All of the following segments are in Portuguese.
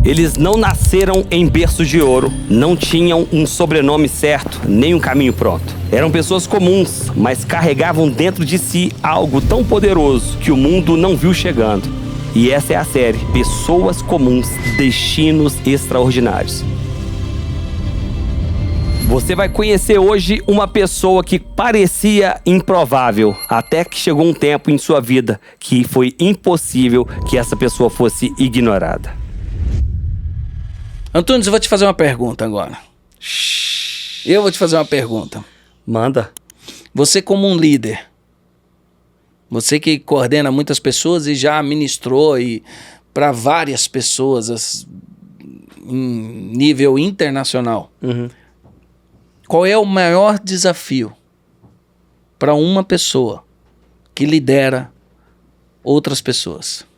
Eles não nasceram em berço de ouro, não tinham um sobrenome certo, nem um caminho pronto. Eram pessoas comuns, mas carregavam dentro de si algo tão poderoso que o mundo não viu chegando. E essa é a série Pessoas Comuns, Destinos Extraordinários. Você vai conhecer hoje uma pessoa que parecia improvável, até que chegou um tempo em sua vida que foi impossível que essa pessoa fosse ignorada. Antunes, eu vou te fazer uma pergunta agora. Eu vou te fazer uma pergunta. Manda. Você como um líder, você que coordena muitas pessoas e já ministrou para várias pessoas em nível internacional. Uhum. Qual é o maior desafio para uma pessoa que lidera outras pessoas?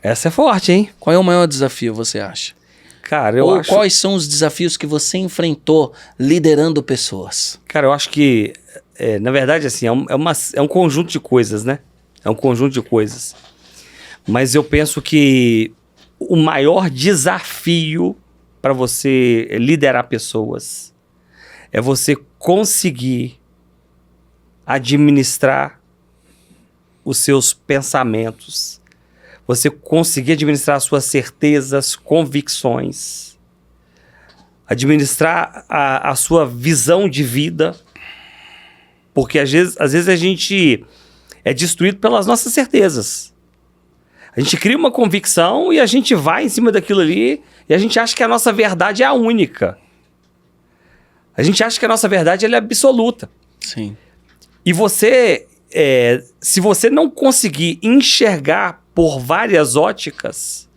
Essa é forte, hein? Qual é o maior desafio, você acha? Cara, eu acho... Quais são os desafios que você enfrentou liderando pessoas? Cara, eu acho que, na verdade, assim, é um conjunto de coisas, né? É um conjunto de coisas. Mas eu penso que o maior desafio para você liderar pessoas é você conseguir administrar os seus pensamentos, você conseguir administrar suas certezas, convicções, administrar a sua visão de vida, porque às vezes a gente é destruído pelas nossas certezas. A gente cria uma convicção e a gente vai em cima daquilo ali e a gente acha que a nossa verdade é a única. A gente acha que a nossa verdade ela é absoluta. Sim. E você, se você não conseguir enxergar por várias óticas,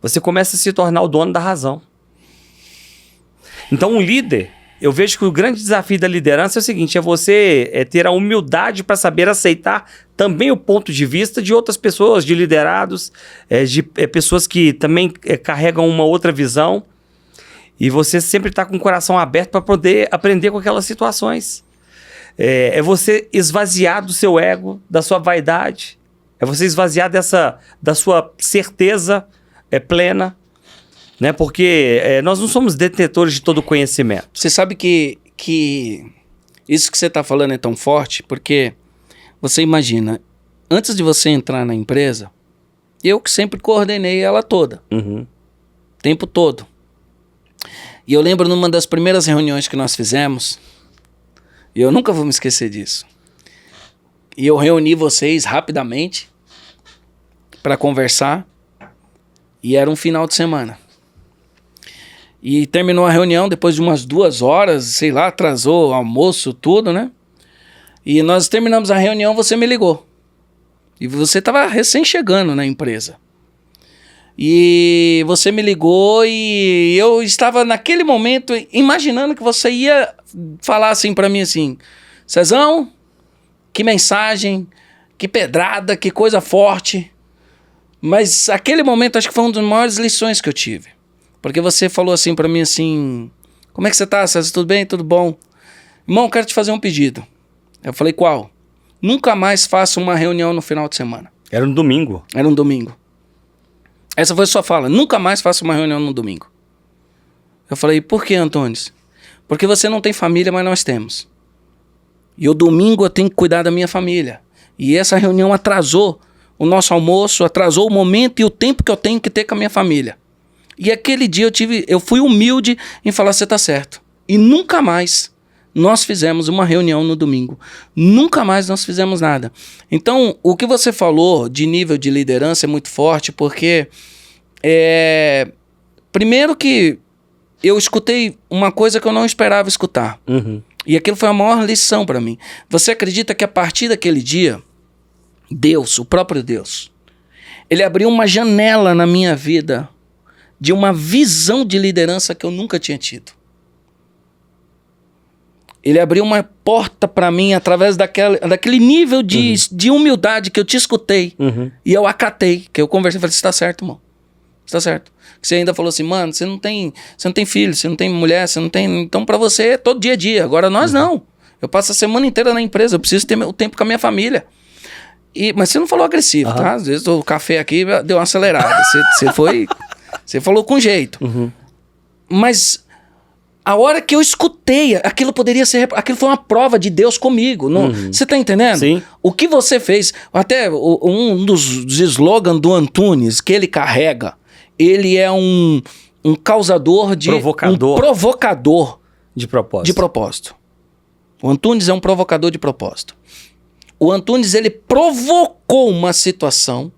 você começa a se tornar o dono da razão. Então, um líder, eu vejo que o grande desafio da liderança é o seguinte, é você ter a humildade para saber aceitar também o ponto de vista de outras pessoas, de liderados, de pessoas que também carregam uma outra visão, e você sempre está com o coração aberto para poder aprender com aquelas situações. É você esvaziar do seu ego, da sua vaidade, é você esvaziar da sua certeza plena, né? Porque nós não somos detetores de todo o conhecimento. Você sabe que isso que você está falando é tão forte, porque você imagina, antes de você entrar na empresa, eu que sempre coordenei ela toda, o tempo todo. E eu lembro numa das primeiras reuniões que nós fizemos, e eu nunca vou me esquecer disso, e eu reuni vocês rapidamente para conversar, e era um final de semana. E terminou a reunião depois de umas 2 horas, sei lá, atrasou o almoço, tudo, né? E nós terminamos a reunião, você me ligou. E você estava recém chegando na empresa. E você me ligou e eu estava naquele momento imaginando que você ia falar assim para mim assim, Cezão, que mensagem, que pedrada, que coisa forte. Mas aquele momento acho que foi uma das maiores lições que eu tive. Porque você falou assim pra mim assim, como é que você tá, César? Tudo bem? Tudo bom? Irmão, eu quero te fazer um pedido. Eu falei, qual? Nunca mais faça uma reunião no final de semana. Era um domingo. Era um domingo. Essa foi a sua fala, nunca mais faça uma reunião no domingo. Eu falei, por que, Antunes? Porque você não tem família, mas nós temos. E o domingo eu tenho que cuidar da minha família. E essa reunião atrasou o nosso almoço, atrasou o momento e o tempo que eu tenho que ter com a minha família. E aquele dia eu fui humilde em falar, você tá certo. E nunca mais nós fizemos uma reunião no domingo. Nunca mais nós fizemos nada. Então, o que você falou de nível de liderança é muito forte, porque primeiro que eu escutei uma coisa que eu não esperava escutar. E aquilo foi a maior lição para mim. Você acredita que a partir daquele dia, Deus, o próprio Deus, ele abriu uma janela na minha vida de uma visão de liderança que eu nunca tinha tido. Ele abriu uma porta para mim através daquele nível de humildade que eu te escutei. E eu acatei, que eu conversei e falei, você tá certo, irmão. Você tá certo. Você ainda falou assim, mano, você não tem filho, você não tem mulher, você não tem... Então para você é todo dia a dia. Agora nós não. Eu passo a semana inteira na empresa, eu preciso ter meu tempo com a minha família. Mas você não falou agressivo, tá? Às vezes o café aqui deu uma acelerada. Você falou com jeito. Mas a hora que eu escutei, aquilo foi uma prova de Deus comigo. Você tá entendendo? Sim. O que você fez, até um dos slogans do Antunes que ele carrega, ele é um causador de... Provocador. Um provocador de propósito. De propósito. O Antunes é um provocador de propósito. O Antunes, ele provocou uma situação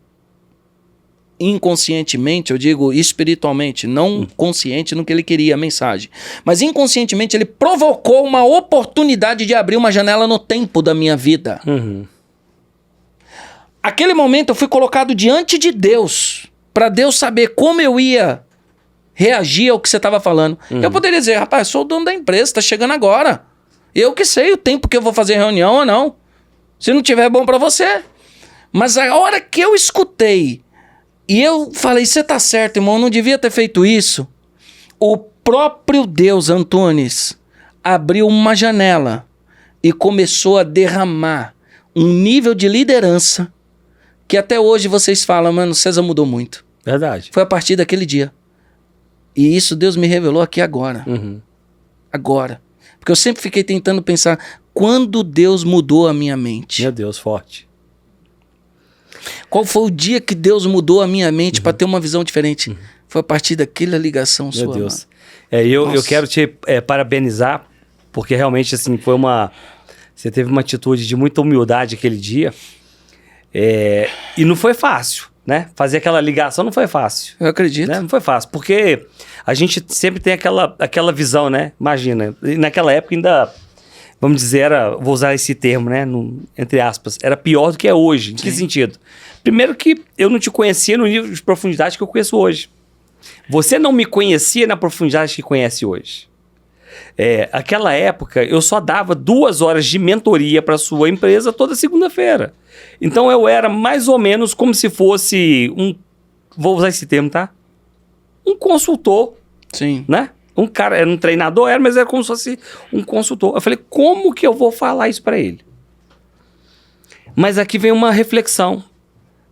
inconscientemente, eu digo espiritualmente, não consciente no que ele queria, a mensagem. Mas inconscientemente ele provocou uma oportunidade de abrir uma janela no tempo da minha vida. Aquele momento eu fui colocado diante de Deus, para Deus saber como eu ia reagir ao que você estava falando. Eu poderia dizer, rapaz, sou o dono da empresa, está chegando agora. Eu que sei o tempo que eu vou fazer reunião ou não. Se não tiver, é bom para você. Mas a hora que eu escutei e eu falei, você tá certo, irmão, eu não devia ter feito isso. O próprio Deus, Antunes, abriu uma janela e começou a derramar um nível de liderança que até hoje vocês falam, mano, César mudou muito. Verdade. Foi a partir daquele dia. E isso Deus me revelou aqui agora. Agora. Porque eu sempre fiquei tentando pensar, quando Deus mudou a minha mente? Meu Deus, forte. Qual foi o dia que Deus mudou a minha mente para ter uma visão diferente? Foi a partir daquela ligação sua, Meu Deus. Mano. Eu quero te parabenizar, porque realmente, assim, você teve uma atitude de muita humildade aquele dia. E não foi fácil, né? Fazer aquela ligação não foi fácil. Eu acredito. Né? Não foi fácil, porque a gente sempre tem aquela visão, né? Imagina, naquela época ainda... Vamos dizer, vou usar esse termo, né? Entre aspas, era pior do que é hoje. Em que sentido? Primeiro que eu não te conhecia no nível de profundidade que eu conheço hoje. Você não me conhecia na profundidade que conhece hoje. Aquela época, eu só dava 2 horas de mentoria para sua empresa toda segunda-feira. Então, eu era mais ou menos como se fosse vou usar esse termo, tá? Um consultor. Sim. Né? Um cara, era um treinador, mas era como se fosse um consultor. Eu falei, como que eu vou falar isso para ele? Mas aqui vem uma reflexão.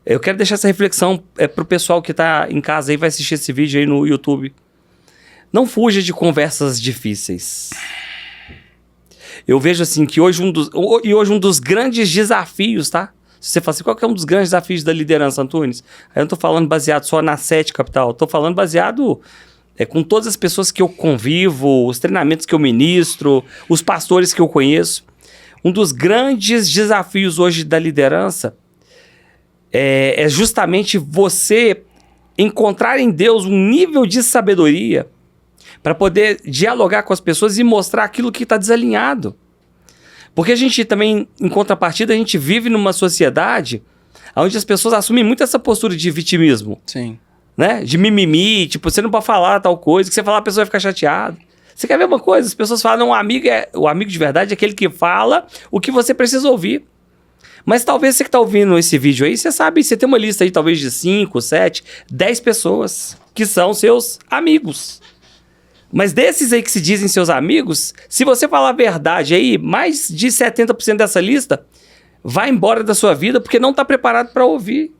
Eu quero deixar essa reflexão pro pessoal que tá em casa e vai assistir esse vídeo aí no YouTube. Não fuja de conversas difíceis. Eu vejo assim que hoje um dos grandes desafios, tá? Se você fala assim, qual que é um dos grandes desafios da liderança, Antunes? Aí eu não tô falando baseado só na 7 Capital. Tô falando baseado... com todas as pessoas que eu convivo, os treinamentos que eu ministro, os pastores que eu conheço. Um dos grandes desafios hoje da liderança é justamente você encontrar em Deus um nível de sabedoria para poder dialogar com as pessoas e mostrar aquilo que está desalinhado. Porque a gente também, em contrapartida, a gente vive numa sociedade onde as pessoas assumem muito essa postura de vitimismo. Sim. Né? De mimimi, tipo, você não pode falar tal coisa, que você falar a pessoa vai ficar chateada. Você quer ver uma coisa? As pessoas falam, não, o amigo de verdade é aquele que fala o que você precisa ouvir. Mas talvez você que está ouvindo esse vídeo aí, você sabe, você tem uma lista aí talvez de 5, 7, 10 pessoas que são seus amigos. Mas desses aí que se dizem seus amigos, se você falar a verdade aí, mais de 70% dessa lista vai embora da sua vida porque não está preparado para ouvir.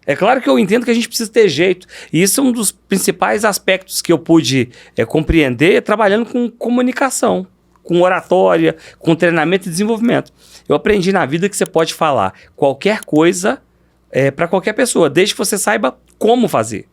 É claro que eu entendo que a gente precisa ter jeito. E isso é um dos principais aspectos que eu pude compreender trabalhando com comunicação, com oratória, com treinamento e desenvolvimento. Eu aprendi na vida que você pode falar qualquer coisa para qualquer pessoa, desde que você saiba como fazer.